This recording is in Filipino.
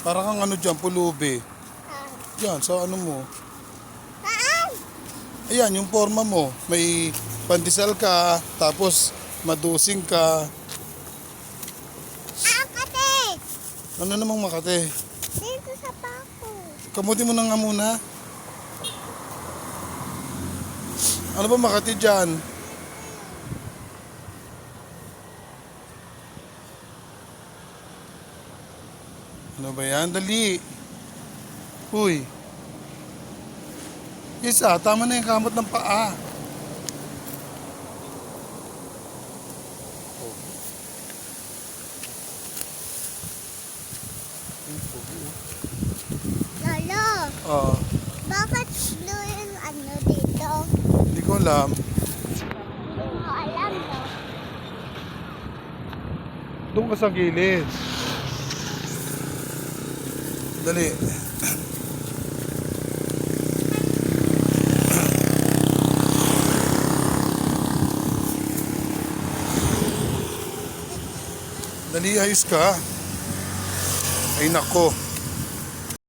Para kang ano dyan, pulubi. Saan? Yan, sa ano mo. Saan? Ayan, yung forma mo. May pandesal ka, tapos madusing ka. Akate! Ano namang Makate? Dito sa bako. Kamuti mo na nga muna. Ano ba Makati dyan? Ano ba yan? Dali. Uy. Isa, tama na yung kamot ng paa. Lolo, Ah, bakit blue yung ano dito? hindi ko alam. Hindi mo alam, no? Doon ka sa gilid. Dali. Dali, ayos ka. Ay nako.